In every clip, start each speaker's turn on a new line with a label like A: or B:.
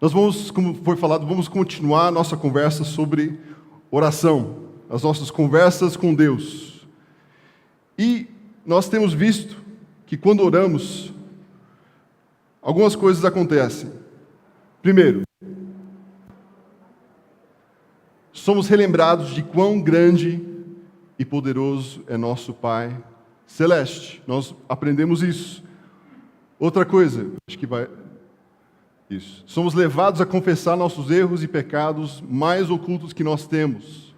A: Nós vamos, como foi falado, vamos continuar a nossa conversa sobre oração, as nossas conversas com Deus. E nós temos visto que quando oramos, algumas coisas acontecem. Primeiro, somos relembrados de quão grande e poderoso é nosso Pai Celeste. Nós aprendemos isso. Outra coisa, acho que vai... Isso. Somos levados a confessar nossos erros e pecados mais ocultos que nós temos.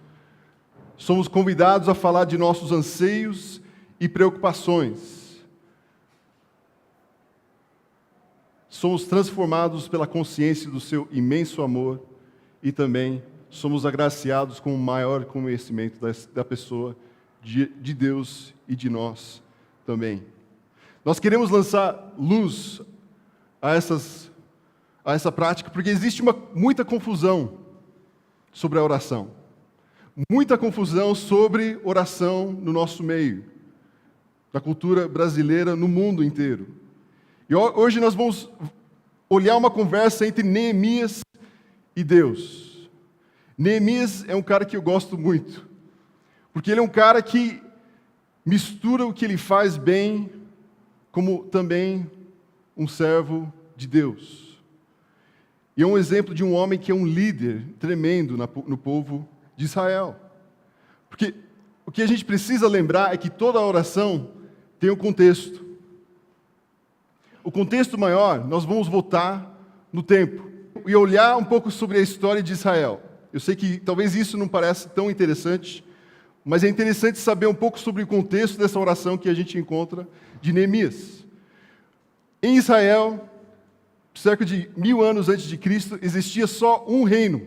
A: Somos convidados a falar de nossos anseios e preocupações. Somos transformados pela consciência do seu imenso amor e também somos agraciados com o maior conhecimento da pessoa, de Deus e de nós também. Nós queremos lançar luz a essa prática, porque existe muita confusão sobre a oração. Muita confusão sobre oração no nosso meio, na cultura brasileira, no mundo inteiro. E hoje nós vamos olhar uma conversa entre Neemias e Deus. Neemias é um cara que eu gosto muito, porque ele é um cara que mistura o que ele faz bem, como também um servo de Deus. E é um exemplo de um homem que é um líder tremendo no povo de Israel. Porque o que a gente precisa lembrar é que toda oração tem um contexto. O contexto maior, nós vamos voltar no tempo e olhar um pouco sobre a história de Israel. Eu sei que talvez isso não pareça tão interessante, mas é interessante saber um pouco sobre o contexto dessa oração que a gente encontra de Neemias. Em Israel, cerca de 1000 anos antes de Cristo, existia só um reino.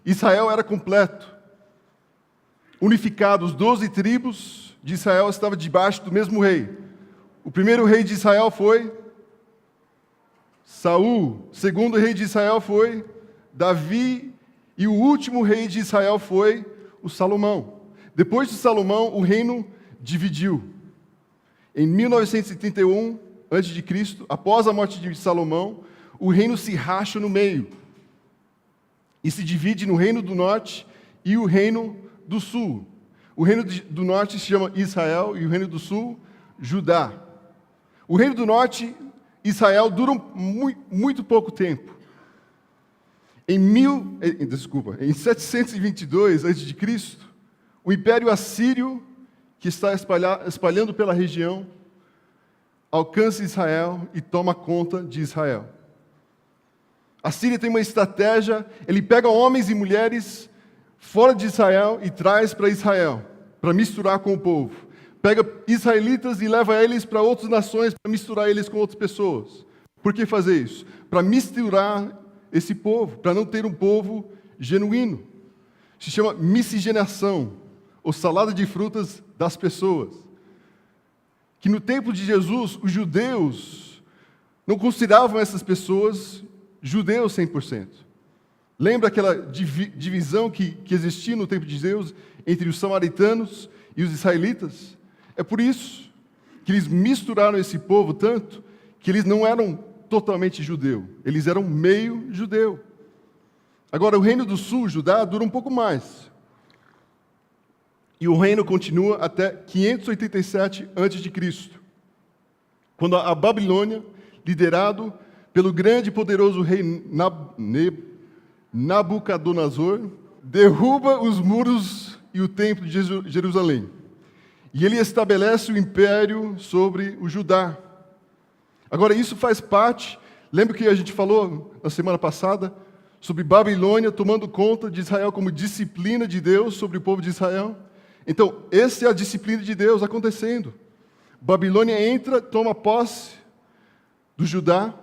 A: Israel era completo. Unificado, os 12 tribos de Israel estavam debaixo do mesmo rei. O primeiro rei de Israel foi Saul. O segundo rei de Israel foi Davi. E o último rei de Israel foi o Salomão. Depois de Salomão, o reino dividiu. Em 1931 a.C., após a morte de Salomão, o reino se racha no meio e se divide no reino do norte e o reino do sul. O reino do norte se chama Israel e o reino do sul, Judá. O reino do norte, Israel, dura muito pouco tempo. Em 722 a.C., o Império Assírio, que está espalhando pela região, alcança Israel e toma conta de Israel. A Síria tem uma estratégia, ele pega homens e mulheres fora de Israel e traz para Israel, para misturar com o povo. Pega israelitas e leva eles para outras nações, para misturar eles com outras pessoas. Por que fazer isso? Para misturar esse povo, para não ter um povo genuíno. Se chama miscigenação, ou salada de frutas das pessoas. Que no tempo de Jesus, os judeus não consideravam essas pessoas judeus 100%. Lembra aquela divisão que existia no tempo de Deus entre os samaritanos e os israelitas? É por isso que eles misturaram esse povo tanto que eles não eram totalmente judeu, eles eram meio judeu. Agora, o reino do sul, Judá, dura um pouco mais. E o reino continua até 587 a.C., quando a Babilônia, liderado pelo grande e poderoso rei Nabucodonosor, derruba os muros e o templo de Jerusalém. E ele estabelece o império sobre o Judá. Agora, isso faz parte, lembra que a gente falou na semana passada, sobre Babilônia tomando conta de Israel como disciplina de Deus sobre o povo de Israel? Então, essa é a disciplina de Deus acontecendo. Babilônia entra, toma posse de Judá,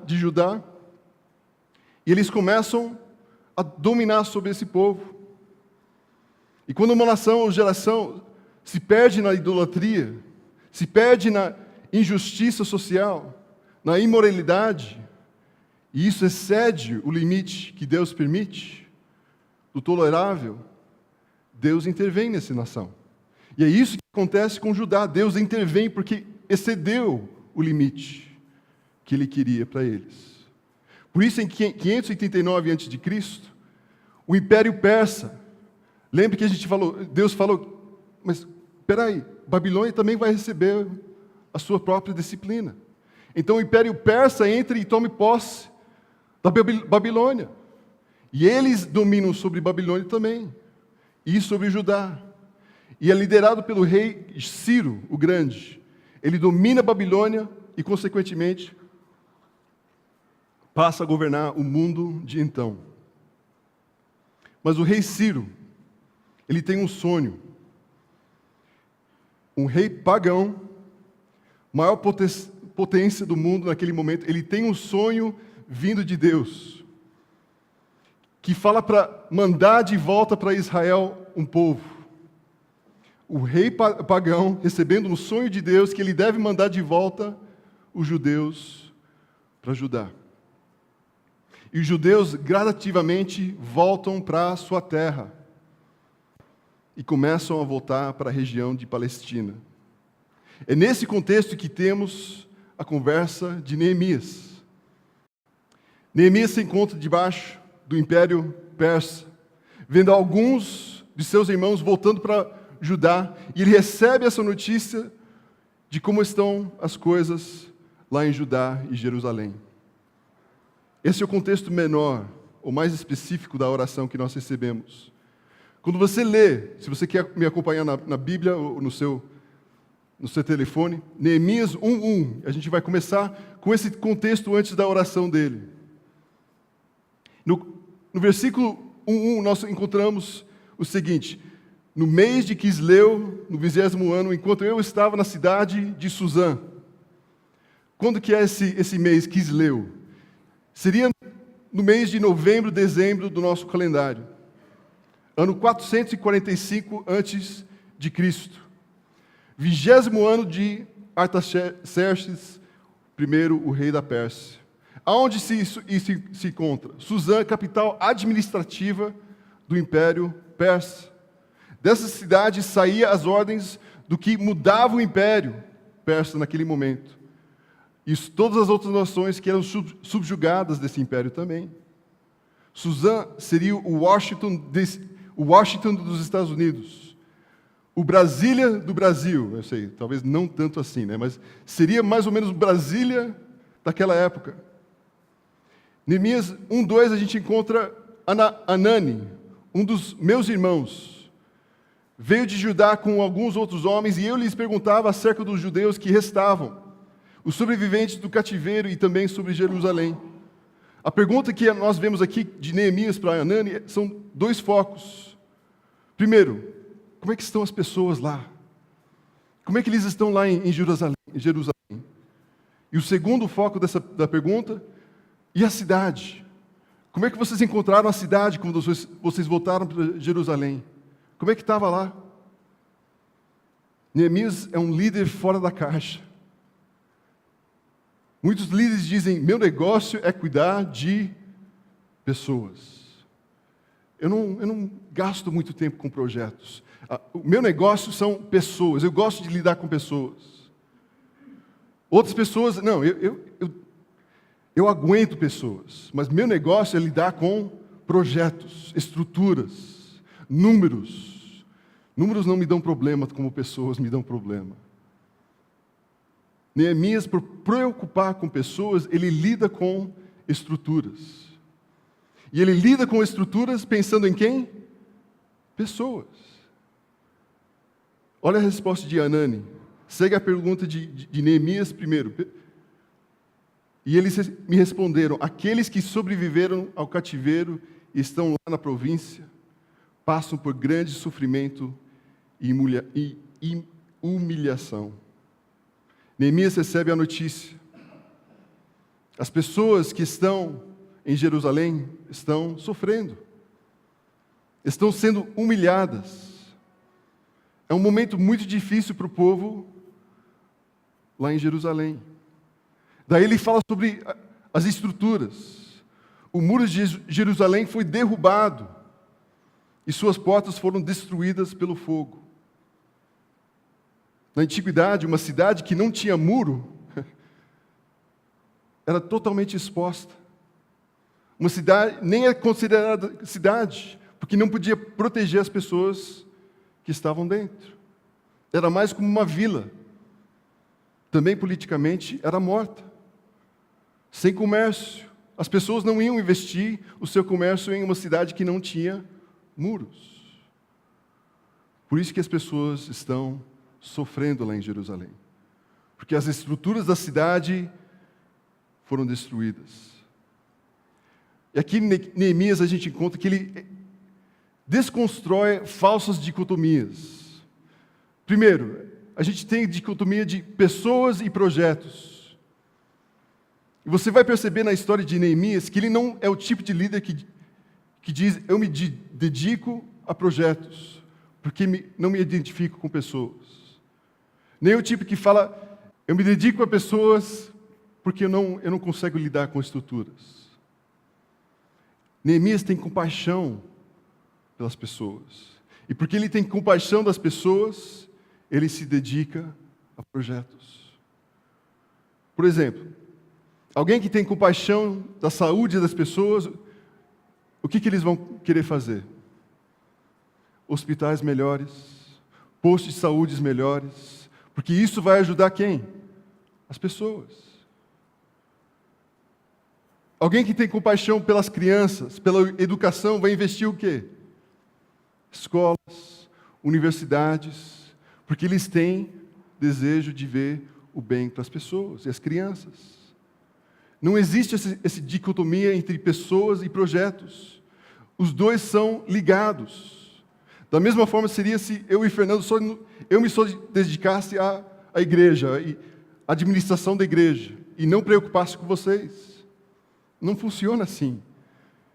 A: e eles começam a dominar sobre esse povo. E quando uma nação ou geração se perde na idolatria, se perde na injustiça social, na imoralidade, e isso excede o limite que Deus permite, do tolerável, Deus intervém nessa nação. E é isso que acontece com Judá. Deus intervém porque excedeu o limite que Ele queria para eles. Por isso, em 589 a.C., o Império Persa, lembre que a gente falou, Deus falou, mas espera aí, Babilônia também vai receber a sua própria disciplina. Então o Império Persa entra e toma posse da Babilônia. E eles dominam sobre Babilônia também, e sobre Judá. E é liderado pelo rei Ciro, o Grande. Ele domina a Babilônia e, consequentemente, passa a governar o mundo de então. Mas o rei Ciro, ele tem um sonho. Um rei pagão, maior potência do mundo naquele momento, ele tem um sonho vindo de Deus, que fala para mandar de volta para Israel um povo. O rei pagão recebendo um sonho de Deus que ele deve mandar de volta os judeus para Judá. E os judeus gradativamente voltam para a sua terra e começam a voltar para a região de Palestina. É nesse contexto que temos a conversa de Neemias. Neemias se encontra debaixo do Império Persa, vendo alguns de seus irmãos voltando para Judá, e ele recebe essa notícia de como estão as coisas lá em Judá e Jerusalém. Esse é o contexto menor, ou mais específico da oração que nós recebemos. Quando você lê, se você quer me acompanhar na Bíblia ou no seu telefone, Neemias 1:1, a gente vai começar com esse contexto antes da oração dele. No versículo 1:1, nós encontramos o seguinte: no mês de Quisleu, no 20º ano, enquanto eu estava na cidade de Suzã. Quando que é esse mês, Quisleu? Seria no mês de novembro, dezembro do nosso calendário. Ano 445 a.C., 20º ano de Artaxerxes I, o rei da Pérsia. Aonde se encontra? Suzã, capital administrativa do Império Persa. Dessa cidade saíam as ordens do que mudava o Império Persa naquele momento. E todas as outras nações que eram subjugadas desse império também. Suzã seria o Washington dos Estados Unidos. O Brasília do Brasil, eu sei, talvez não tanto assim, né? Mas seria mais ou menos Brasília daquela época. Neemias 1:2 a gente encontra Anani, um dos meus irmãos. Veio de Judá com alguns outros homens, e eu lhes perguntava acerca dos judeus que restavam, os sobreviventes do cativeiro e também sobre Jerusalém. A pergunta que nós vemos aqui de Neemias para Anani são dois focos. Primeiro, como é que estão as pessoas lá? Como é que eles estão lá em Jerusalém? E o segundo foco da pergunta, e a cidade? Como é que vocês encontraram a cidade quando vocês voltaram para Jerusalém? Como é que estava lá? Neemias é um líder fora da caixa. Muitos líderes dizem, meu negócio é cuidar de pessoas. Eu não gasto muito tempo com projetos. O meu negócio são pessoas, eu gosto de lidar com pessoas. Outras pessoas, não, eu aguento pessoas, mas meu negócio é lidar com projetos, estruturas, números. Números não me dão problema como pessoas me dão problema. Neemias, por preocupar com pessoas, ele lida com estruturas. E ele lida com estruturas pensando em quem? Pessoas. Olha a resposta de Anani. Segue a pergunta de Neemias primeiro. E eles me responderam, aqueles que sobreviveram ao cativeiro e estão lá na província, passam por grande sofrimento e humilhação. Neemias recebe a notícia. As pessoas que estão em Jerusalém estão sofrendo. Estão sendo humilhadas. É um momento muito difícil para o povo lá em Jerusalém. Daí ele fala sobre as estruturas. O muro de Jerusalém foi derrubado e suas portas foram destruídas pelo fogo. Na antiguidade, uma cidade que não tinha muro era totalmente exposta. Uma cidade nem é considerada cidade, porque não podia proteger as pessoas que estavam dentro. Era mais como uma vila. Também politicamente era morta. Sem comércio. As pessoas não iam investir o seu comércio em uma cidade que não tinha muros. Por isso que as pessoas estão sofrendo lá em Jerusalém. Porque as estruturas da cidade foram destruídas. E aqui em Neemias a gente encontra que ele desconstrói falsas dicotomias. Primeiro, a gente tem dicotomia de pessoas e projetos. E você vai perceber na história de Neemias que ele não é o tipo de líder que diz, eu me dedico a projetos, porque não me identifico com pessoas. Nem o tipo que fala, eu me dedico a pessoas, porque eu não consigo lidar com estruturas. Neemias tem compaixão pelas pessoas. E porque ele tem compaixão das pessoas, ele se dedica a projetos. Por exemplo, alguém que tem compaixão da saúde das pessoas, o que eles vão querer fazer? Hospitais melhores, postos de saúde melhores, porque isso vai ajudar quem? As pessoas. Alguém que tem compaixão pelas crianças, pela educação, vai investir o quê? Escolas, universidades, porque eles têm desejo de ver o bem para as pessoas e as crianças. Não existe essa dicotomia entre pessoas e projetos. Os dois são ligados. Da mesma forma seria se eu e Fernando eu me dedicasse à igreja, à administração da igreja, e não preocupasse com vocês. Não funciona assim.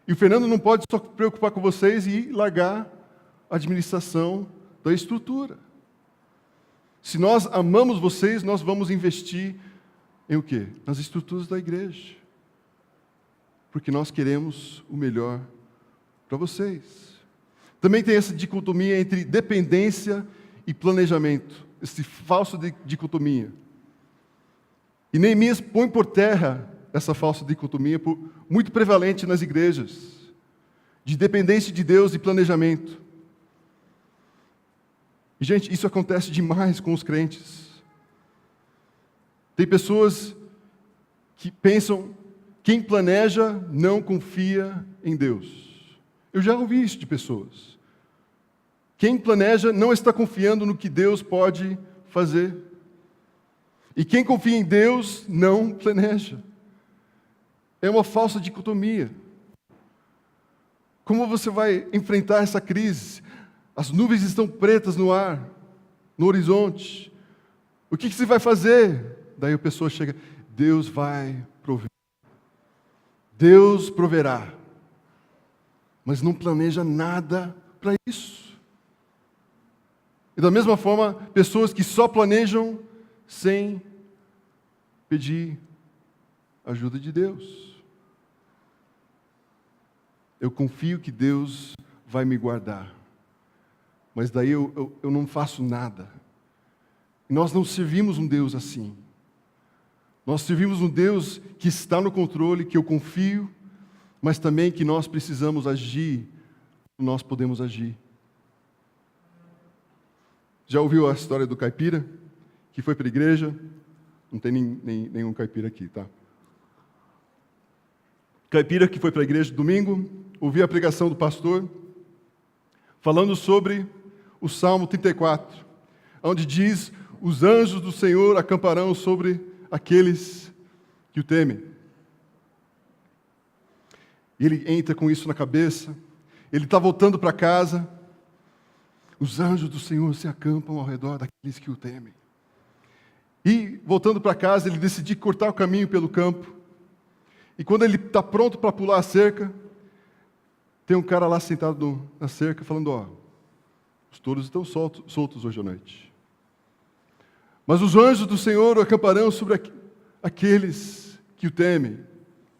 A: E o Fernando não pode só preocupar com vocês e largar a administração da estrutura. Se nós amamos vocês, nós vamos investir em o quê? Nas estruturas da igreja. Porque nós queremos o melhor para vocês. Também tem essa dicotomia entre dependência e planejamento. Essa falsa dicotomia. E Neemias põe por terra essa falsa dicotomia, muito prevalente nas igrejas, de dependência de Deus e planejamento. E, gente, isso acontece demais com os crentes. Tem pessoas que pensam, quem planeja não confia em Deus. Eu já ouvi isso de pessoas. Quem planeja não está confiando no que Deus pode fazer. E quem confia em Deus não planeja. É uma falsa dicotomia. Como você vai enfrentar essa crise? As nuvens estão pretas no ar, no horizonte. O que você vai fazer? Daí a pessoa chega, Deus vai prover. Deus proverá. Mas não planeja nada para isso. E da mesma forma, pessoas que só planejam sem pedir ajuda de Deus. Eu confio que Deus vai me guardar. Mas daí eu não faço nada. Nós não servimos um Deus assim. Nós servimos um Deus que está no controle, que eu confio, mas também que nós precisamos agir, nós podemos agir. Já ouviu a história do caipira, que foi para a igreja? Não tem nenhum caipira aqui, tá? Caipira que foi para a igreja domingo, ouviu a pregação do pastor, falando sobre o Salmo 34, onde diz, os anjos do Senhor acamparão sobre aqueles que o temem. Ele entra com isso na cabeça, ele está voltando para casa, os anjos do Senhor se acampam ao redor daqueles que o temem. E, voltando para casa, ele decidiu cortar o caminho pelo campo, e quando ele está pronto para pular a cerca, tem um cara lá sentado na cerca, falando, ó, os touros estão soltos hoje à noite. Mas os anjos do Senhor o acamparão sobre aqueles que o temem.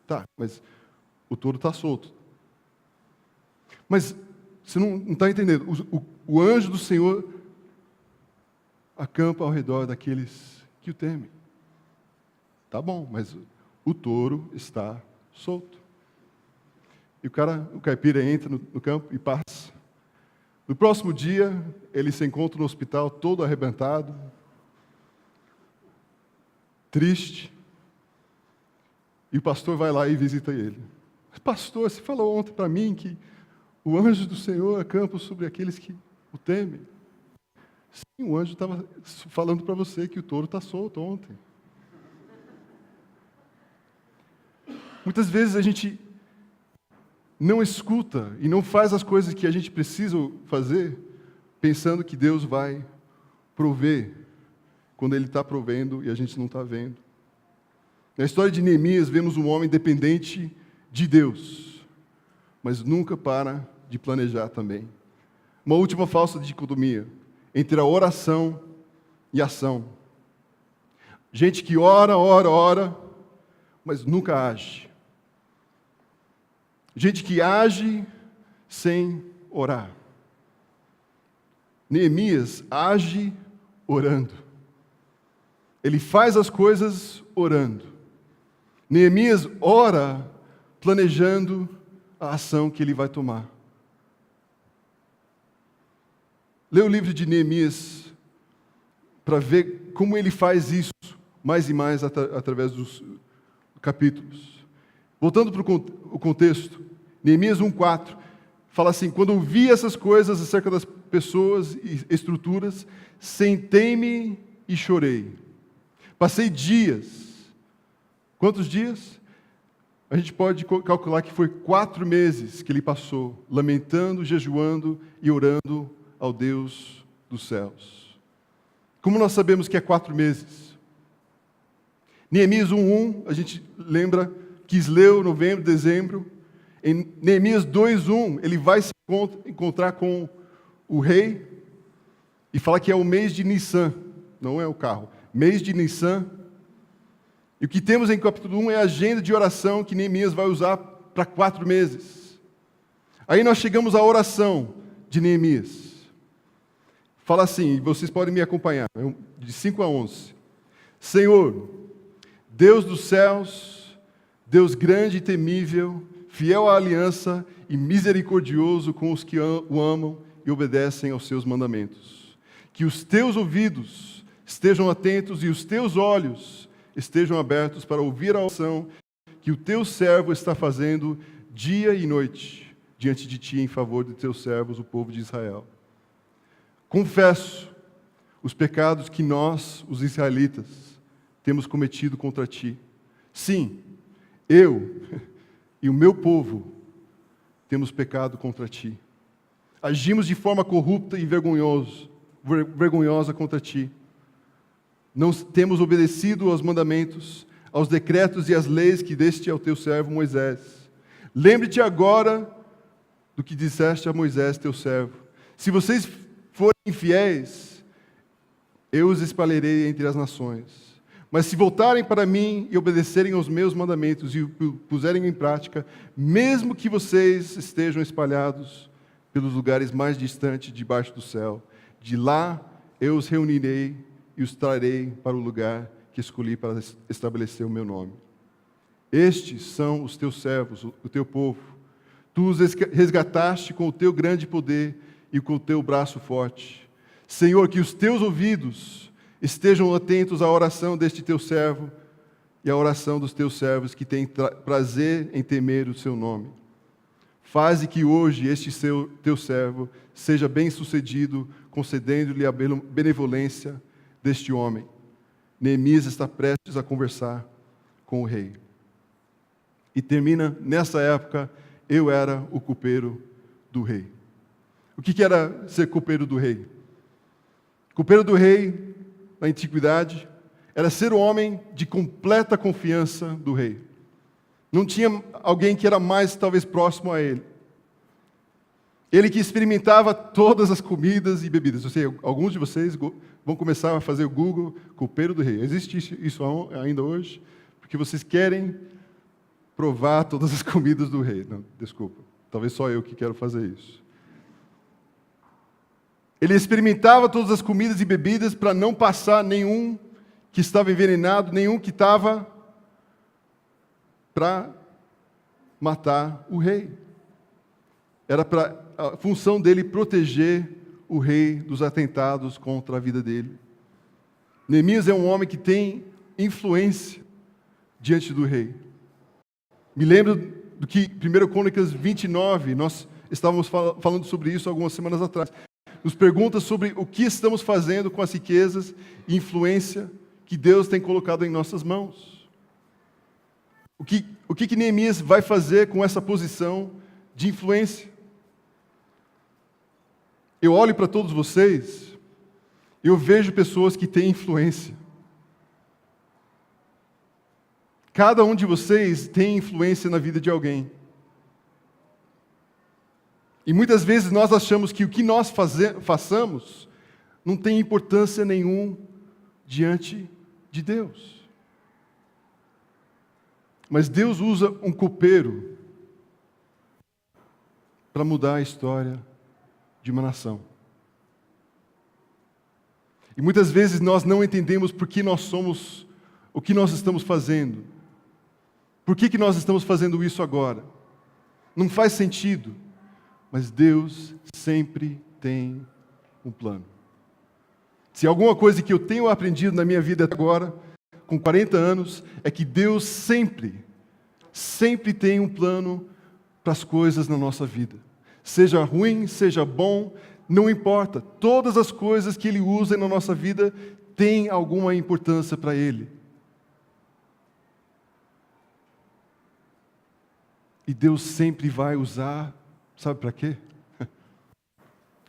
A: Tá, mas o touro está solto. Mas você não está entendendo. O anjo do Senhor acampa ao redor daqueles que o temem. Tá bom, mas o touro está solto. E o caipira entra no campo e passa. No próximo dia, ele se encontra no hospital todo arrebentado, triste. E o pastor vai lá e visita ele. Pastor, você falou ontem para mim que o anjo do Senhor acampa sobre aqueles que o temem. Sim, o anjo estava falando para você que o touro está solto ontem. Muitas vezes a gente não escuta e não faz as coisas que a gente precisa fazer, pensando que Deus vai prover, quando Ele está provendo e a gente não está vendo. Na história de Neemias, vemos um homem dependente de Deus, mas nunca para de planejar também. Uma última falsa dicotomia entre a oração e a ação. Gente que ora, mas nunca age. Gente que age sem orar. Neemias age orando. Ele faz as coisas orando. Neemias ora planejando a ação que ele vai tomar. Lê o livro de Neemias para ver como ele faz isso mais e mais através dos capítulos. Voltando para o contexto, Neemias 1,4 fala assim: quando eu vi essas coisas acerca das pessoas e estruturas, sentei-me e chorei. Passei dias. Quantos dias? A gente pode calcular que foi 4 meses que ele passou, lamentando, jejuando e orando ao Deus dos céus. Como nós sabemos que é 4 meses? Neemias 1,1, a gente lembra, Quisleu, novembro, dezembro. Em Neemias 2,1, ele vai se encontrar com o rei e fala que é o mês de Nissan, não é o carro, mês de Nissan. E o que temos em capítulo 1 é a agenda de oração que Neemias vai usar para 4 meses. Aí nós chegamos à oração de Neemias. Fala assim, vocês podem me acompanhar, de 5 a 11. Senhor, Deus dos céus, Deus grande e temível, fiel à aliança e misericordioso com os que o amam e obedecem aos seus mandamentos. Que os teus ouvidos estejam atentos e os teus olhos estejam abertos para ouvir a oração que o teu servo está fazendo dia e noite diante de ti em favor de teus servos, o povo de Israel. Confesso os pecados que nós, os israelitas, temos cometido contra ti. Sim, eu e o meu povo temos pecado contra ti. Agimos de forma corrupta e vergonhosa contra ti. Não temos obedecido aos mandamentos, aos decretos e às leis que deste ao teu servo Moisés. Lembre-te agora do que disseste a Moisés, teu servo. Se vocês forem infiéis, eu os espalharei entre as nações. Mas se voltarem para mim e obedecerem aos meus mandamentos e o puserem em prática, mesmo que vocês estejam espalhados pelos lugares mais distantes debaixo do céu, de lá eu os reunirei e os trarei para o lugar que escolhi para estabelecer o meu nome. Estes são os teus servos, o teu povo. Tu os resgataste com o teu grande poder e com o teu braço forte. Senhor, que os teus ouvidos estejam atentos à oração deste teu servo e à oração dos teus servos que têm prazer em temer o seu nome. Faze que hoje este teu servo seja bem-sucedido, concedendo-lhe a benevolência deste homem. Neemias está prestes a conversar com o rei. E termina, nessa época, eu era o copeiro do rei. O que era ser copeiro do rei? Copeiro do rei, na antiguidade, era ser o homem de completa confiança do rei. Não tinha alguém que era mais, talvez, próximo a ele. Ele que experimentava todas as comidas e bebidas. Eu sei, alguns de vocês vão começar a fazer o Google, copeiro do rei. Existe isso ainda hoje? Porque vocês querem provar todas as comidas do rei. Não, desculpa, talvez só eu que quero fazer isso. Ele experimentava todas as comidas e bebidas para não passar nenhum que estava envenenado, nenhum que estava para matar o rei. a função dele proteger o rei dos atentados contra a vida dele. Neemias é um homem que tem influência diante do rei. Me lembro do que 1 Crônicas 29, nós estávamos falando sobre isso algumas semanas atrás. Nos pergunta sobre o que estamos fazendo com as riquezas e influência que Deus tem colocado em nossas mãos. O que Neemias vai fazer com essa posição de influência? Eu olho para todos vocês, eu vejo pessoas que têm influência. Cada um de vocês tem influência na vida de alguém. E muitas vezes nós achamos que o que nós façamos não tem importância nenhuma diante de Deus. Mas Deus usa um copeiro para mudar a história de uma nação. E muitas vezes nós não entendemos por que nós somos o que nós estamos fazendo. Por que nós estamos fazendo isso agora? Não faz sentido. Mas Deus sempre tem um plano. Se alguma coisa que eu tenho aprendido na minha vida até agora, com 40 anos, é que Deus sempre tem um plano para as coisas na nossa vida. Seja ruim, seja bom, não importa. Todas as coisas que Ele usa na nossa vida têm alguma importância para Ele. E Deus sempre vai usar, sabe para quê?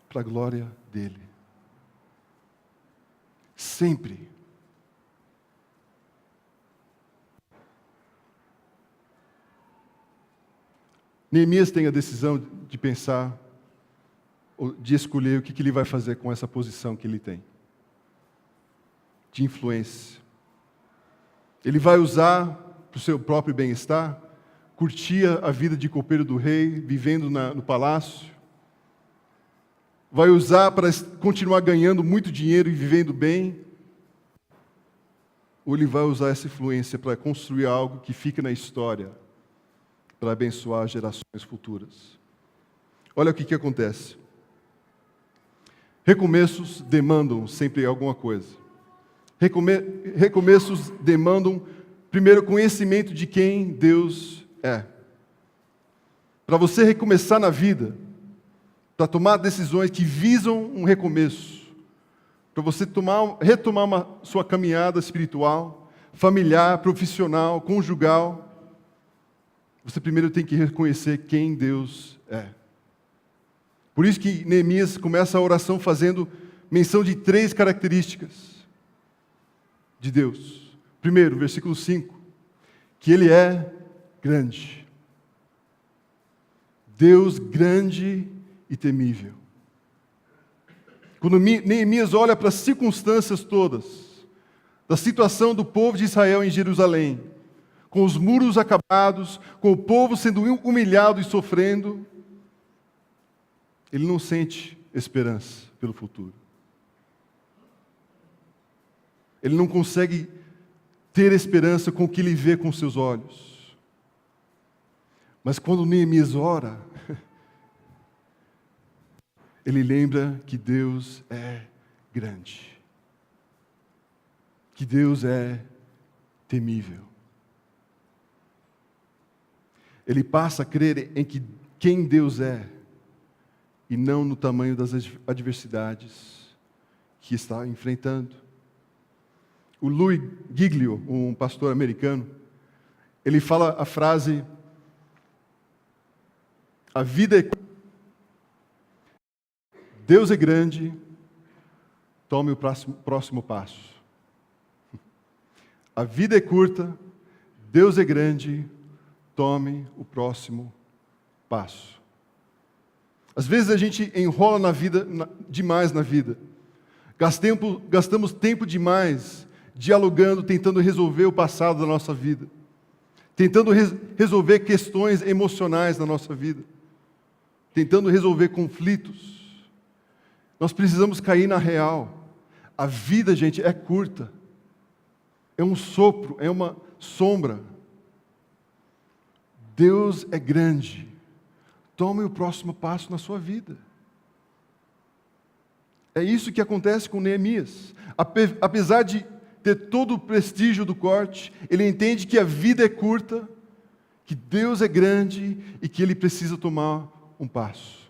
A: Para a glória dEle. Sempre. Neemias tem a decisão de pensar, de escolher o que ele vai fazer com essa posição que ele tem, de influência. Ele vai usar para o seu próprio bem-estar, curtir a vida de copeiro do rei, vivendo no palácio. Vai usar para continuar ganhando muito dinheiro e vivendo bem. Ou ele vai usar essa influência para construir algo que fica na história, para abençoar gerações futuras. Olha o que acontece. Recomeços demandam sempre alguma coisa. Recomeços demandam, primeiro, conhecimento de quem Deus é. Para você recomeçar na vida, para tomar decisões que visam um recomeço, para você retomar sua caminhada espiritual, familiar, profissional, conjugal, você primeiro tem que reconhecer quem Deus é. Por isso que Neemias começa a oração fazendo menção de 3 características de Deus. Primeiro, versículo 5, que Ele é grande. Deus grande e temível. Quando Neemias olha para as circunstâncias todas, da situação do povo de Israel em Jerusalém, com os muros acabados, com o povo sendo humilhado e sofrendo, ele não sente esperança pelo futuro. Ele não consegue ter esperança com o que ele vê com seus olhos. Mas quando Neemias ora, ele lembra que Deus é grande, que Deus é temível. Ele passa a crer em quem Deus é, e não no tamanho das adversidades que está enfrentando. O Louis Giglio, um pastor americano, ele fala a frase: a vida é... Deus é grande, tome o próximo passo. A vida é curta, Deus é grande, tome o próximo passo. Às vezes a gente enrola demais na vida. Gastamos tempo demais dialogando, tentando resolver o passado da nossa vida. Tentando resolver questões emocionais da nossa vida. Tentando resolver conflitos. Nós precisamos cair na real. A vida, gente, é curta. É um sopro, é uma sombra. Deus é grande. tome o próximo passo na sua vida. É isso que acontece com Neemias. Apesar de ter todo o prestígio do corte, ele entende que a vida é curta, que Deus é grande e que ele precisa tomar um passo.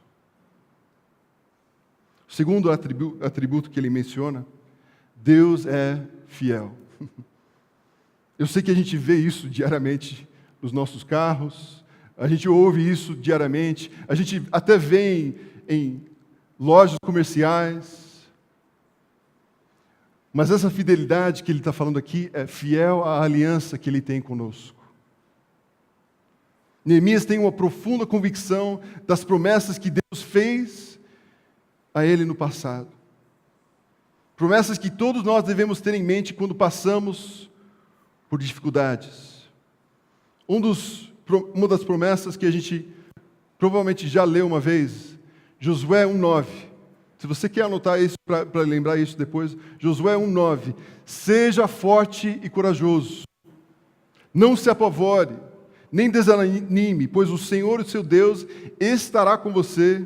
A: O segundo atributo que ele menciona, Deus é fiel. Eu sei que a gente vê isso diariamente nos nossos carros, a gente ouve isso diariamente, a gente até vê em lojas comerciais. Mas essa fidelidade que ele está falando aqui é fiel à aliança que ele tem conosco. Neemias tem uma profunda convicção das promessas que Deus fez a ele no passado. Promessas que todos nós devemos ter em mente quando passamos por dificuldades. Uma das promessas que a gente provavelmente já leu uma vez, Josué 1:9. Se você quer anotar isso para lembrar isso depois, Josué 1:9. Seja forte e corajoso. Não se apavore, nem desanime, pois o Senhor, o seu Deus, estará com você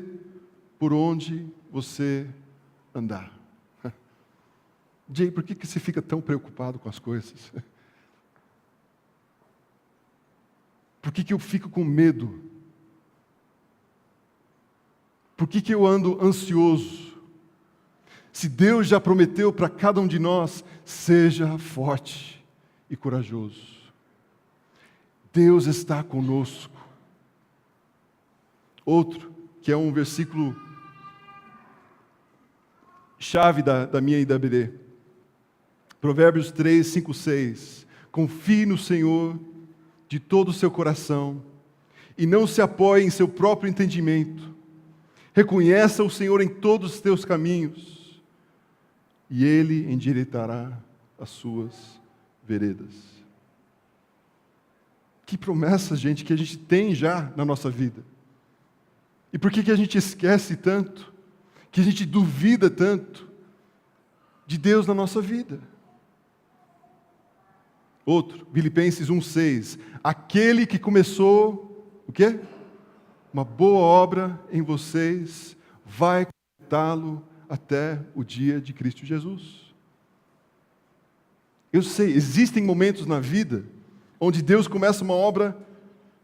A: por onde você andar. Jay, por que você fica tão preocupado com as coisas? Por que eu fico com medo? Por que eu ando ansioso? Se Deus já prometeu para cada um de nós, seja forte e corajoso. Deus está conosco. Outro, que é um versículo chave da minha IWD. Provérbios 3, 5, 6. Confie no Senhor de todo o seu coração e não se apoie em seu próprio entendimento. Reconheça o Senhor em todos os teus caminhos e Ele endireitará as suas veredas. Que promessa, gente, que a gente tem já na nossa vida. E por que a gente esquece tanto? Que a gente duvida tanto de Deus na nossa vida? Outro, Filipenses 1:6. Aquele que começou, o quê? Uma boa obra em vocês, vai completá-lo até o dia de Cristo Jesus. Eu sei, existem momentos na vida onde Deus começa uma obra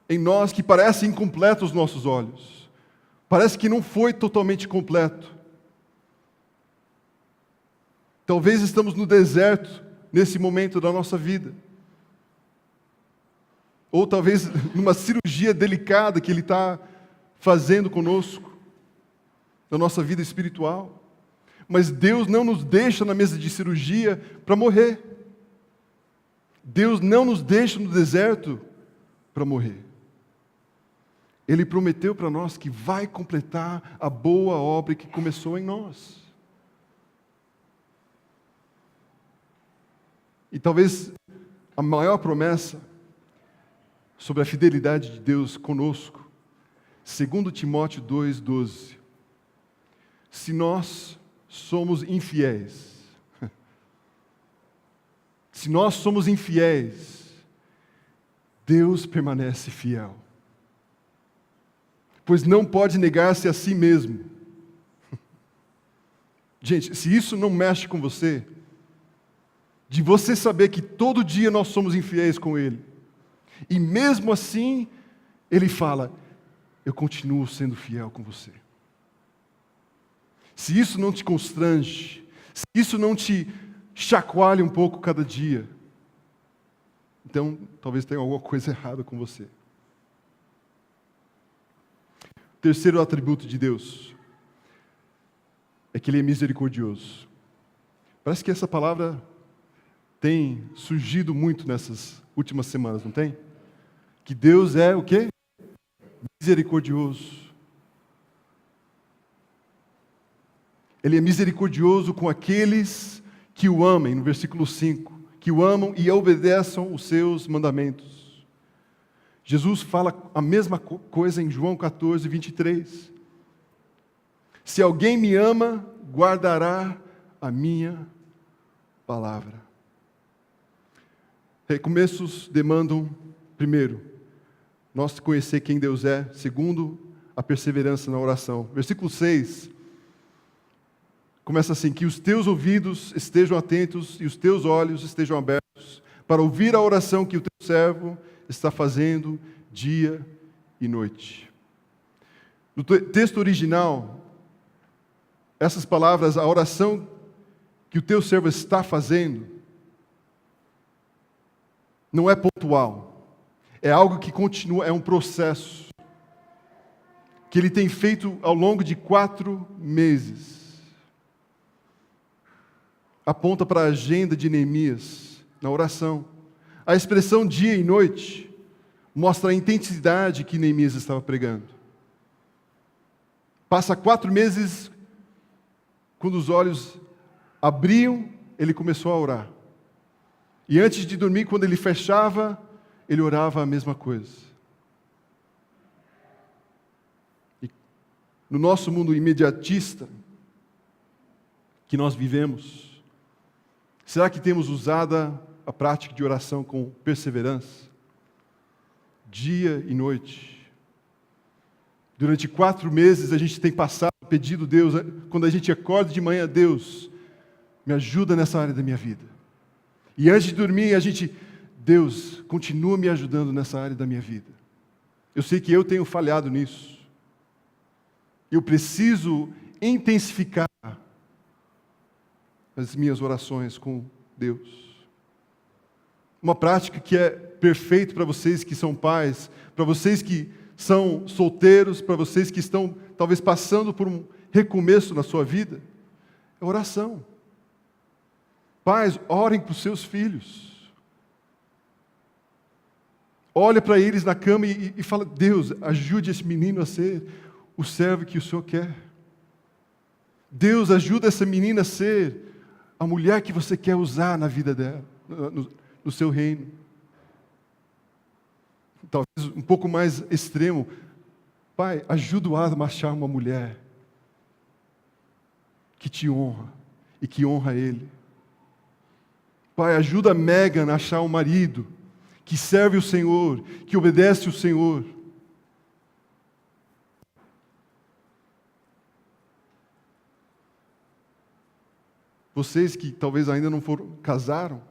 A: em nós que parece incompleta aos nossos olhos. Parece que não foi totalmente completo. Talvez estamos no deserto nesse momento da nossa vida. Ou talvez numa cirurgia delicada que Ele está fazendo conosco, na nossa vida espiritual. Mas Deus não nos deixa na mesa de cirurgia para morrer. Deus não nos deixa no deserto para morrer. Ele prometeu para nós que vai completar a boa obra que começou em nós. E talvez a maior promessa sobre a fidelidade de Deus conosco, 2 Timóteo 2:12. Se nós somos infiéis, se nós somos infiéis, Deus permanece fiel. Pois não pode negar-se a si mesmo. Gente, se isso não mexe com você, de você saber que todo dia nós somos infiéis com Ele, e mesmo assim, Ele fala, eu continuo sendo fiel com você. Se isso não te constrange, se isso não te chacoalha um pouco cada dia, então talvez tenha alguma coisa errada com você. Terceiro atributo de Deus é que Ele é misericordioso. Parece que essa palavra tem surgido muito nessas últimas semanas, não tem? Que Deus é o quê? Misericordioso. Ele é misericordioso com aqueles que o amem, no versículo 5, que o amam e obedeçam os seus mandamentos. Jesus fala a mesma coisa em João 14:23. Se alguém me ama, guardará a minha palavra. Recomeços demandam, primeiro, nós conhecer quem Deus é. Segundo, a perseverança na oração. Versículo 6 começa assim: que os teus ouvidos estejam atentos e os teus olhos estejam abertos para ouvir a oração que o teu servo está fazendo dia e noite. No texto original, essas palavras, a oração que o teu servo está fazendo, não é pontual. É algo que continua, é um processo que ele tem feito ao longo de 4 meses. Aponta para a agenda de Neemias na oração. A expressão dia e noite mostra a intensidade que Neemias estava pregando. Passa 4 meses, quando os olhos abriam, ele começou a orar. E antes de dormir, quando ele fechava, ele orava a mesma coisa. E no nosso mundo imediatista que nós vivemos, será que temos usado a prática de oração com perseverança? Dia e noite. Durante 4 meses a gente tem passado, pedido a Deus, quando a gente acorda de manhã, Deus, me ajuda nessa área da minha vida. E antes de dormir, Deus, continua me ajudando nessa área da minha vida. Eu sei que eu tenho falhado nisso. Eu preciso intensificar as minhas orações com Deus. Uma prática que é perfeita para vocês que são pais, para vocês que são solteiros, para vocês que estão talvez passando por um recomeço na sua vida, é oração. Pais, orem para os seus filhos. Olha para eles na cama e fala: Deus, ajude esse menino a ser o servo que o Senhor quer. Deus, ajuda essa menina a ser a mulher que você quer usar na vida dela, no seu reino. Talvez um pouco mais extremo. Pai, ajuda o Adam a achar uma mulher que te honra e que honra ele. Pai, ajuda a Megan a achar um marido que serve o Senhor, que obedece o Senhor. Vocês que talvez ainda não casaram,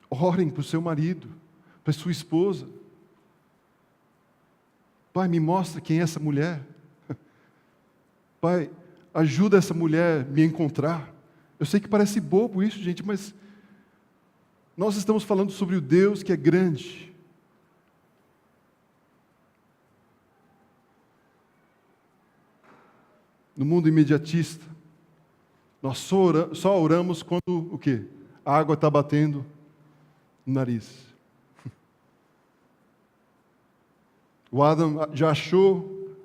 A: orem para o seu marido, para a sua esposa. Pai, me mostra quem é essa mulher. Pai, ajuda essa mulher a me encontrar. Eu sei que parece bobo isso, gente, mas nós estamos falando sobre o Deus que é grande. No mundo imediatista, nós só oramos quando o quê? A água está batendo no nariz. O Adam já achou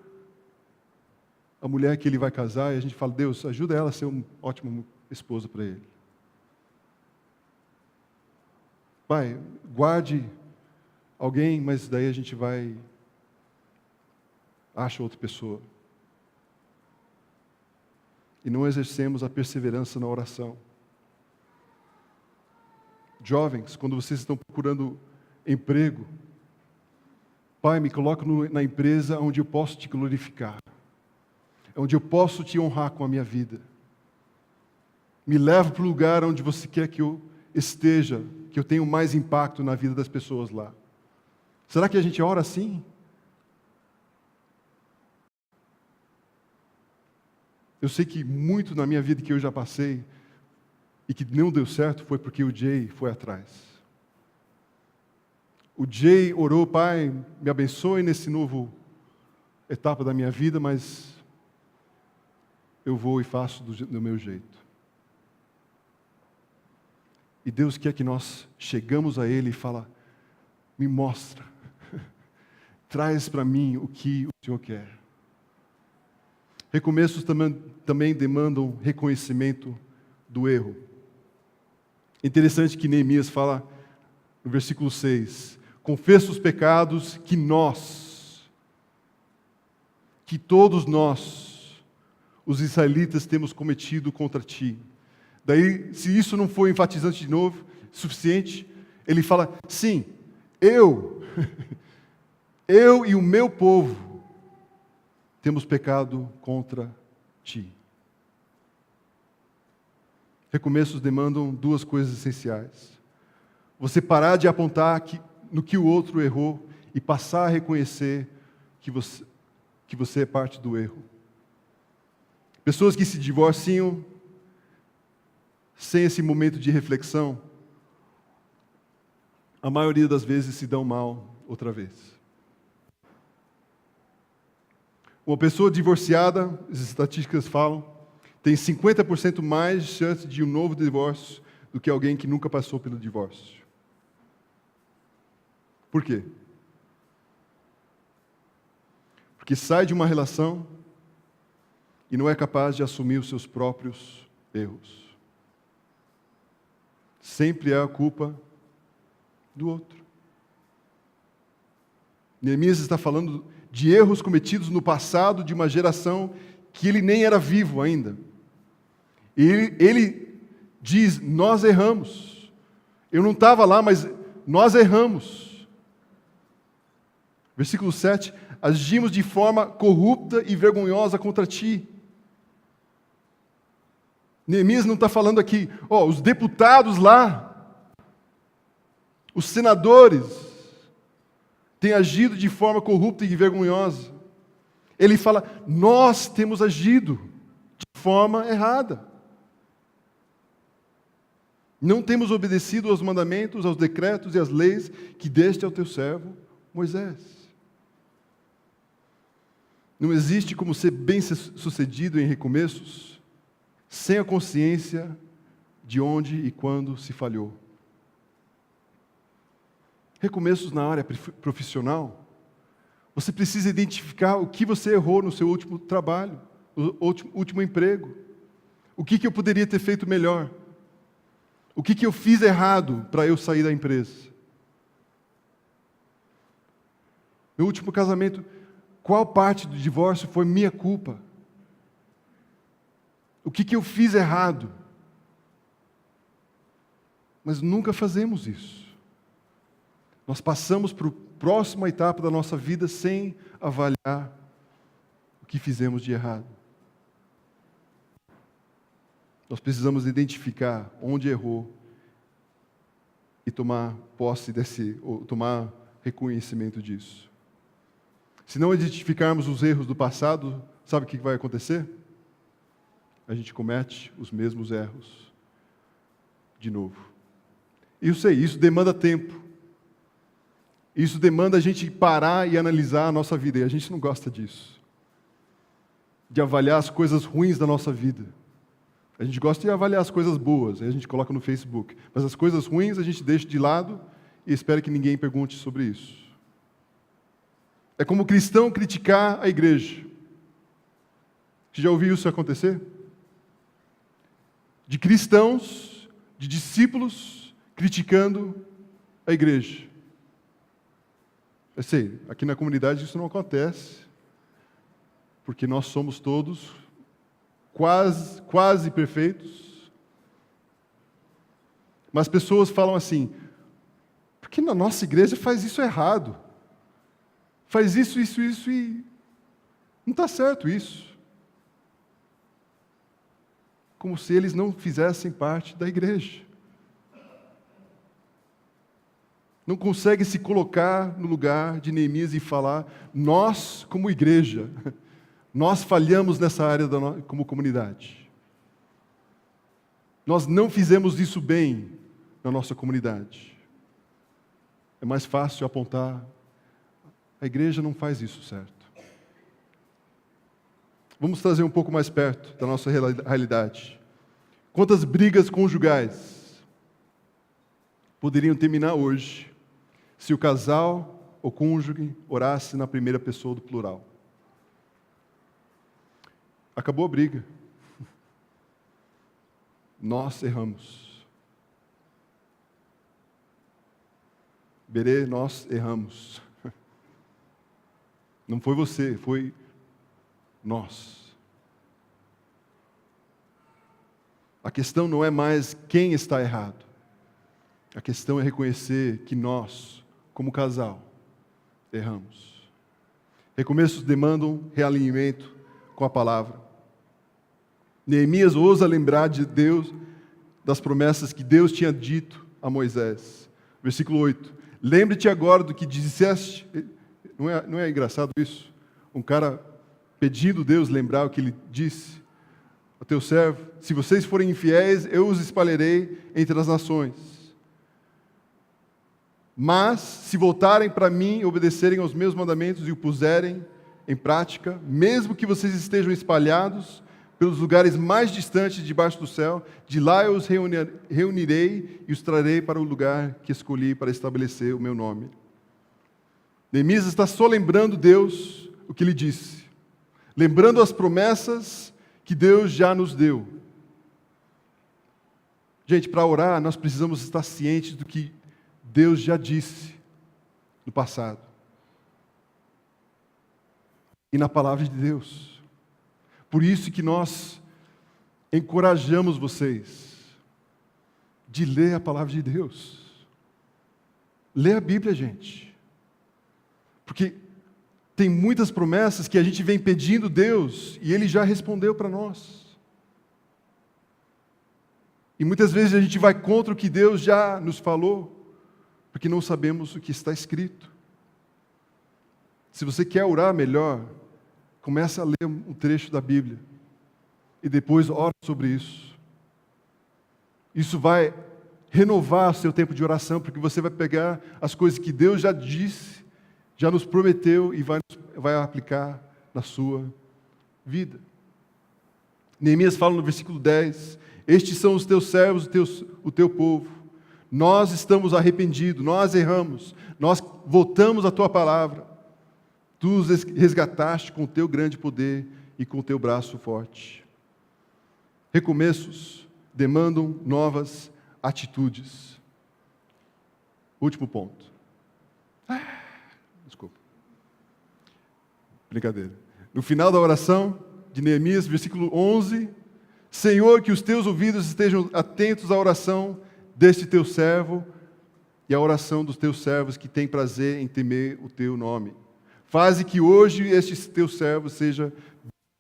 A: a mulher que ele vai casar e a gente fala: Deus, ajuda ela a ser uma ótima esposa para ele. Pai, guarde alguém, mas daí a gente acha outra pessoa. E não exercemos a perseverança na oração. Jovens, quando vocês estão procurando emprego, Pai, me coloca na empresa onde eu posso te glorificar, onde eu posso te honrar com a minha vida. Me leva para o lugar onde você quer que eu esteja, que eu tenha mais impacto na vida das pessoas lá. Será que a gente ora assim? Eu sei que muito na minha vida que eu já passei e que não deu certo foi porque o Jay foi atrás. O Jay orou: Pai, me abençoe nesse novo etapa da minha vida, mas eu vou e faço do meu jeito. E Deus quer que nós chegamos a Ele e fala: me mostra, traz para mim o que o Senhor quer. Recomeços também demandam reconhecimento do erro. Interessante que Neemias fala no versículo 6, confessa os pecados que todos nós, os israelitas, temos cometido contra ti. Daí, se isso não for enfatizante de novo, suficiente, ele fala: sim, eu e o meu povo, temos pecado contra ti. Recomeços demandam duas coisas essenciais. Você parar de apontar no que o outro errou e passar a reconhecer que você é parte do erro. Pessoas que se divorciam sem esse momento de reflexão, a maioria das vezes se dão mal outra vez. Uma pessoa divorciada, as estatísticas falam, tem 50% mais chance de um novo divórcio do que alguém que nunca passou pelo divórcio. Por quê? Porque sai de uma relação e não é capaz de assumir os seus próprios erros. Sempre é a culpa do outro. Neemias está falando de erros cometidos no passado de uma geração que ele nem era vivo ainda. Ele diz, nós erramos. Eu não estava lá, mas nós erramos. Versículo 7, agimos de forma corrupta e vergonhosa contra ti. Neemias não está falando aqui, os deputados lá, os senadores, têm agido de forma corrupta e vergonhosa. Ele fala, nós temos agido de forma errada. Não temos obedecido aos mandamentos, aos decretos e às leis que deste ao teu servo Moisés. Não existe como ser bem-sucedido em recomeços sem a consciência de onde e quando se falhou. Recomeços na área profissional, você precisa identificar o que você errou no seu último trabalho, no último emprego. O que eu poderia ter feito melhor? O que eu fiz errado para eu sair da empresa? Meu último casamento, qual parte do divórcio foi minha culpa? O que eu fiz errado? Mas nunca fazemos isso. Nós passamos para a próxima etapa da nossa vida sem avaliar o que fizemos de errado. Nós precisamos identificar onde errou e tomar posse ou tomar reconhecimento disso. Se não identificarmos os erros do passado, sabe o que vai acontecer? A gente comete os mesmos erros de novo. E eu sei, isso demanda tempo. Isso demanda a gente parar e analisar a nossa vida. E a gente não gosta disso. De avaliar as coisas ruins da nossa vida. A gente gosta de avaliar as coisas boas, aí a gente coloca no Facebook. Mas as coisas ruins a gente deixa de lado e espera que ninguém pergunte sobre isso. É como cristão criticar a igreja. Você já ouviu isso acontecer? De cristãos, de discípulos, criticando a igreja. Eu sei, aqui na comunidade isso não acontece, porque nós somos todos quase perfeitos. Mas pessoas falam assim, porque na nossa igreja faz isso errado. Faz isso e não está certo isso. Como se eles não fizessem parte da igreja. Não conseguem se colocar no lugar de Neemias e falar, nós, como igreja, nós falhamos nessa área como comunidade. Nós não fizemos isso bem na nossa comunidade. É mais fácil apontar, a igreja não faz isso certo. Vamos trazer um pouco mais perto da nossa realidade. Quantas brigas conjugais poderiam terminar hoje se o casal ou cônjuge orasse na primeira pessoa do plural? Acabou a briga. Nós erramos. Berê, nós erramos. Não foi você, foi nós. A questão não é mais quem está errado. A questão é reconhecer que nós, como casal, erramos. Recomeços demandam realinhamento com a palavra. Neemias ousa lembrar de Deus, das promessas que Deus tinha dito a Moisés. Versículo 8. Lembre-te agora do que disseste. Não é engraçado isso? Um cara pedindo Deus lembrar o que ele disse ao teu servo. Se vocês forem infiéis, eu os espalharei entre as nações. Mas, se voltarem para mim e obedecerem aos meus mandamentos e o puserem em prática, mesmo que vocês estejam espalhados pelos lugares mais distantes debaixo do céu, de lá eu os reunirei e os trarei para o lugar que escolhi para estabelecer o meu nome. Neemias está só lembrando Deus o que ele disse, lembrando as promessas que Deus já nos deu. Gente, para orar, nós precisamos estar cientes do que Deus já disse no passado. E na palavra de Deus. Por isso que nós encorajamos vocês de ler a palavra de Deus. Lê a Bíblia, gente. Porque tem muitas promessas que a gente vem pedindo Deus e Ele já respondeu para nós. E muitas vezes a gente vai contra o que Deus já nos falou, porque não sabemos o que está escrito. Se você quer orar melhor, comece a ler um trecho da Bíblia e depois ora sobre isso. Isso vai renovar o seu tempo de oração, porque você vai pegar as coisas que Deus já disse, já nos prometeu e vai aplicar na sua vida. Neemias fala no versículo 10, estes são os teus servos, o teu povo. Nós estamos arrependidos, nós erramos, nós voltamos à tua palavra. Tu os resgataste com o teu grande poder e com o teu braço forte. Recomeços demandam novas atitudes. Último ponto. Desculpa. Brincadeira. No final da oração de Neemias, versículo 11, Senhor, que os teus ouvidos estejam atentos à oração deste teu servo e à oração dos teus servos que têm prazer em temer o teu nome. Faze que hoje este teu servo seja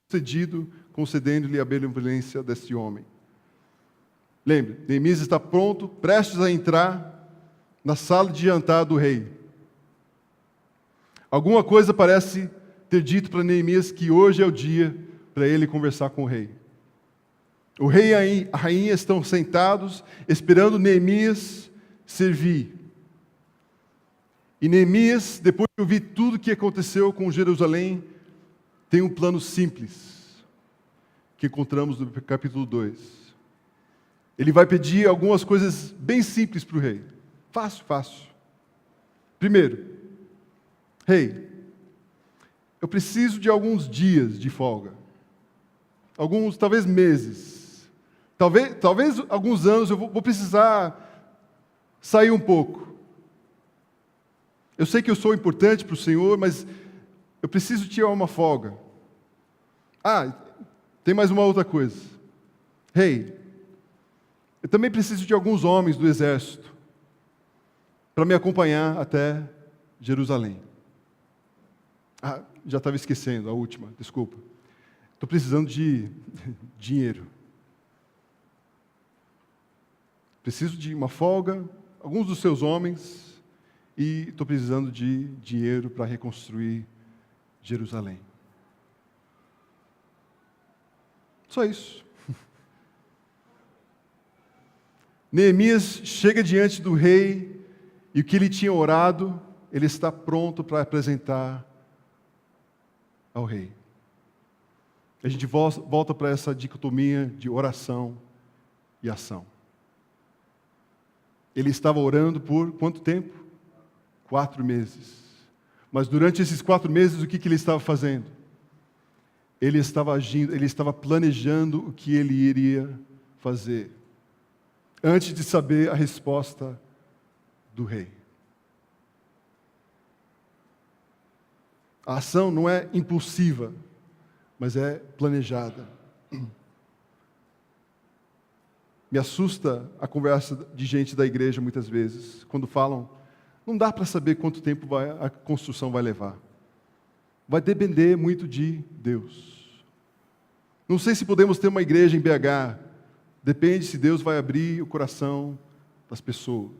A: concedido, concedendo-lhe a benevolência deste homem. Lembre, Neemias está pronto, prestes a entrar na sala de jantar do rei. Alguma coisa parece ter dito para Neemias que hoje é o dia para ele conversar com o rei. O rei e a rainha estão sentados, esperando Neemias servir. E Neemias, depois de ouvir tudo o que aconteceu com Jerusalém, tem um plano simples, que encontramos no capítulo 2. Ele vai pedir algumas coisas bem simples para o rei. Fácil. Primeiro, rei, eu preciso de alguns dias de folga. Alguns, talvez meses. Talvez alguns anos eu vou precisar sair um pouco. Eu sei que eu sou importante para o Senhor, mas eu preciso tirar uma folga. Tem mais uma outra coisa. Rei, eu também preciso de alguns homens do exército para me acompanhar até Jerusalém. Já estava esquecendo a última, desculpa. Estou precisando de dinheiro. Preciso de uma folga, alguns dos seus homens, e estou precisando de dinheiro para reconstruir Jerusalém. Só isso. Neemias chega diante do rei, e o que ele tinha orado, ele está pronto para apresentar ao rei. A gente volta para essa dicotomia de oração e ação. Ele estava orando por quanto tempo? 4 meses. Mas durante esses 4 meses, o que ele estava fazendo? Ele estava agindo, ele estava planejando o que ele iria fazer, antes de saber a resposta do rei. A ação não é impulsiva, mas é planejada. Me assusta a conversa de gente da igreja muitas vezes, quando falam, não dá para saber quanto tempo a construção vai levar. vai depender muito de Deus. Não sei se podemos ter uma igreja em BH, depende se Deus vai abrir o coração das pessoas.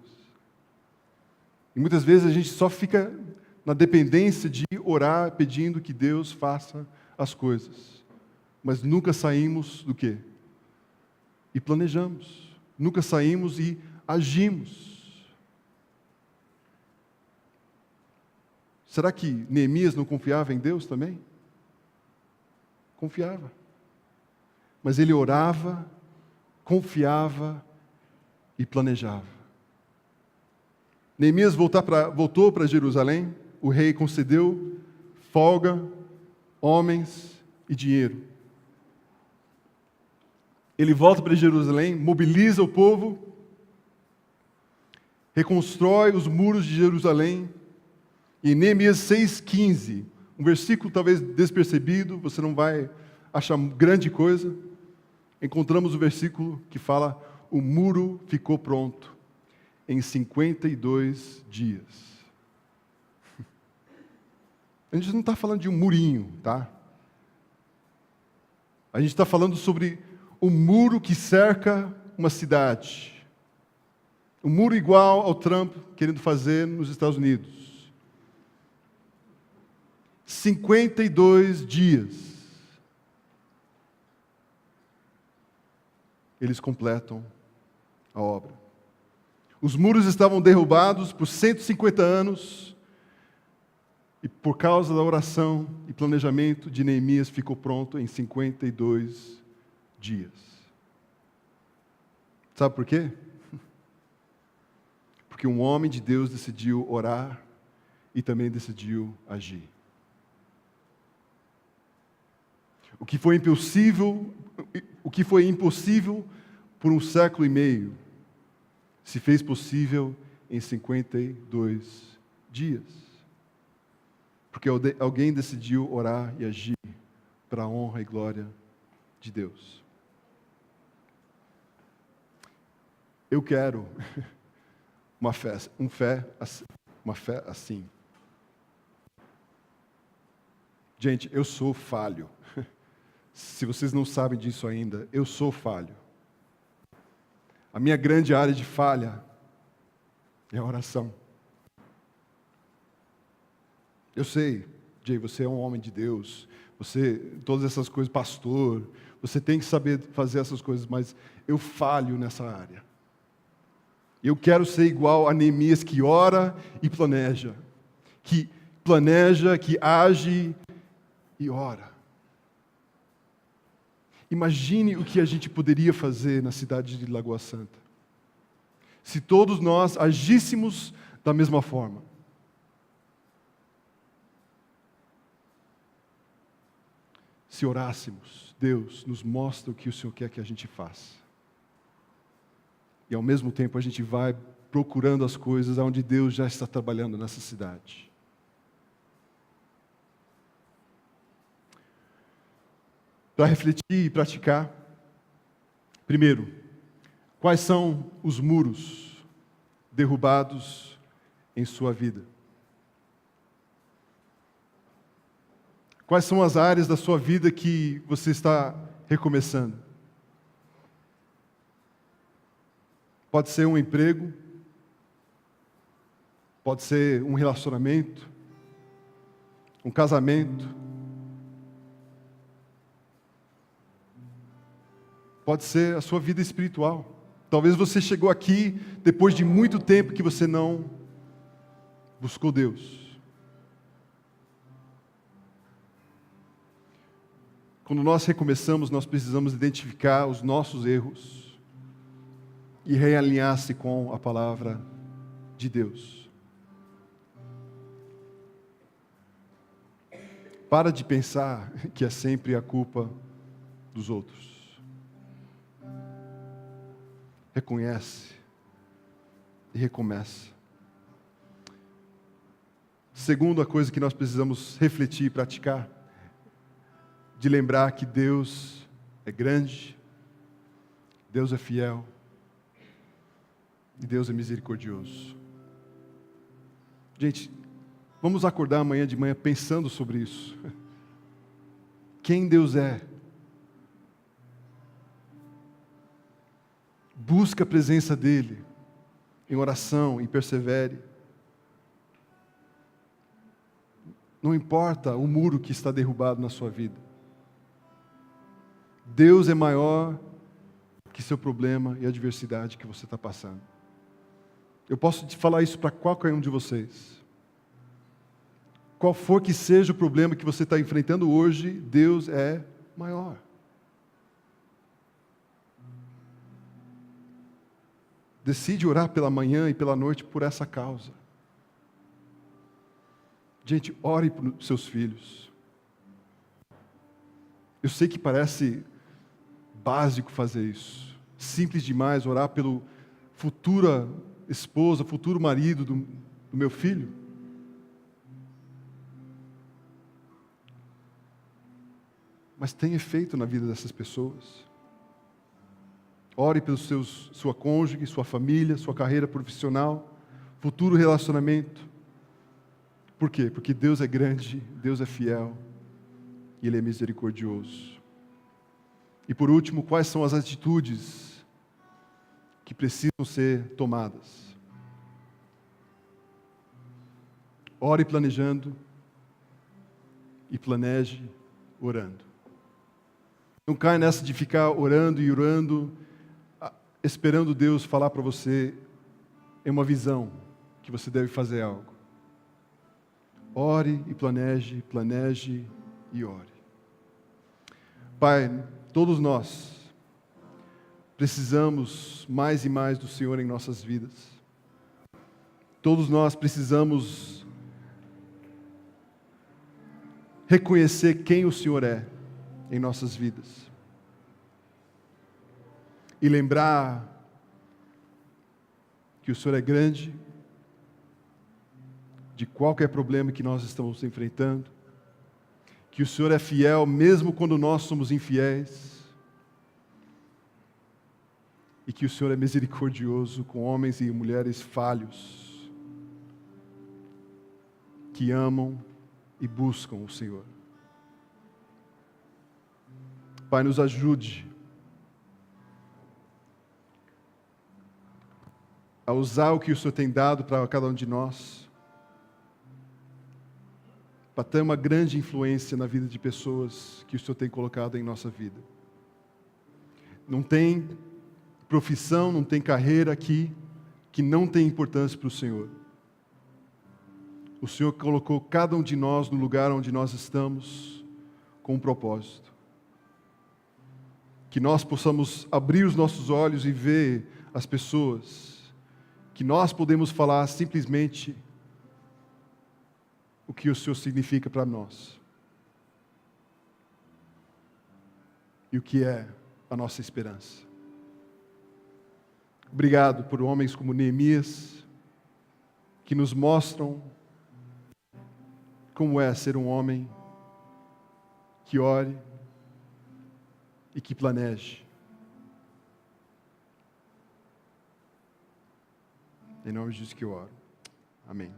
A: E muitas vezes a gente só fica na dependência de orar pedindo que Deus faça as coisas. Mas nunca saímos do quê? E planejamos. Nunca saímos e agimos. Será que Neemias não confiava em Deus também? Confiava. Mas ele orava, confiava e planejava. Neemias voltou para Jerusalém, o rei concedeu folga, homens e dinheiro. Ele volta para Jerusalém, mobiliza o povo, reconstrói os muros de Jerusalém, e em Neemias 6,15, um versículo talvez despercebido, você não vai achar grande coisa, encontramos o versículo que fala: o muro ficou pronto em 52 dias. A gente não está falando de um murinho, tá? A gente está falando sobre o muro que cerca uma cidade. Um muro igual ao Trump querendo fazer nos Estados Unidos. 52 dias. Eles completam a obra. Os muros estavam derrubados por 150 anos, e por causa da oração e planejamento de Neemias, ficou pronto em 52 dias. Sabe por quê? Porque um homem de Deus decidiu orar e também decidiu agir. O que foi impossível por um século e meio, se fez possível em 52 dias. Porque alguém decidiu orar e agir para a honra e glória de Deus. Eu quero uma fé assim. Gente, eu sou falho. Se vocês não sabem disso ainda, eu sou falho. A minha grande área de falha é a oração. Eu sei, Jay, você é um homem de Deus, todas essas coisas, pastor, você tem que saber fazer essas coisas, mas eu falho nessa área. Eu quero ser igual a Neemias, que ora e planeja, que age e ora. Imagine o que a gente poderia fazer na cidade de Lagoa Santa, se todos nós agíssemos da mesma forma. Se orássemos, Deus nos mostra o que o Senhor quer que a gente faça. E ao mesmo tempo a gente vai procurando as coisas onde Deus já está trabalhando nessa cidade. Para refletir e praticar, primeiro, quais são os muros derrubados em sua vida? Quais são as áreas da sua vida que você está recomeçando? Pode ser um emprego, pode ser um relacionamento, um casamento, pode ser a sua vida espiritual. Talvez você chegou aqui depois de muito tempo que você não buscou Deus. Quando nós recomeçamos, nós precisamos identificar os nossos erros e realinhar-se com a palavra de Deus. Para de pensar que é sempre a culpa dos outros. Reconhece e recomeça. Segunda coisa que nós precisamos refletir e praticar, de lembrar que Deus é grande, Deus é fiel e Deus é misericordioso. Gente, Vamos acordar amanhã de manhã pensando sobre isso. Quem Deus é. Busque a presença dEle em oração e persevere. Não importa o muro que está derrubado na sua vida. Deus é maior que seu problema e a adversidade que você está passando. Eu posso te falar isso para qualquer um de vocês. Qual for que seja o problema que você está enfrentando hoje, Deus é maior. Decide orar pela manhã e pela noite por essa causa. Gente, ore por seus filhos. Eu sei que parece básico fazer isso. Simples demais orar pelo futura esposa, futuro marido do meu filho. Mas tem efeito na vida dessas pessoas. Ore pelo sua cônjuge, sua família, sua carreira profissional, futuro relacionamento. Por quê? Porque Deus é grande, Deus é fiel e Ele é misericordioso. E por último, quais são as atitudes que precisam ser tomadas? Ore planejando e planeje orando. Não caia nessa de ficar orando e orando, esperando Deus falar para você em uma visão que você deve fazer algo. Ore e planeje, planeje e ore. Pai, todos nós precisamos mais e mais do Senhor em nossas vidas. Todos nós precisamos reconhecer quem o Senhor é em nossas vidas. E lembrar que o Senhor é grande, de qualquer problema que nós estamos enfrentando, que o Senhor é fiel mesmo quando nós somos infiéis, e que o Senhor é misericordioso com homens e mulheres falhos, que amam e buscam o Senhor. Pai, nos ajude a usar o que o Senhor tem dado para cada um de nós, para ter uma grande influência na vida de pessoas que o Senhor tem colocado em nossa vida. Não tem profissão, não tem carreira aqui que não tem importância para o Senhor. O Senhor colocou cada um de nós no lugar onde nós estamos com um propósito. Que nós possamos abrir os nossos olhos e ver as pessoas, que nós podemos falar simplesmente o que o Senhor significa para nós. E o que é a nossa esperança. Obrigado por homens como Neemias, que nos mostram como é ser um homem que ore e que planeje. Em nome de Jesus que eu oro. Amém.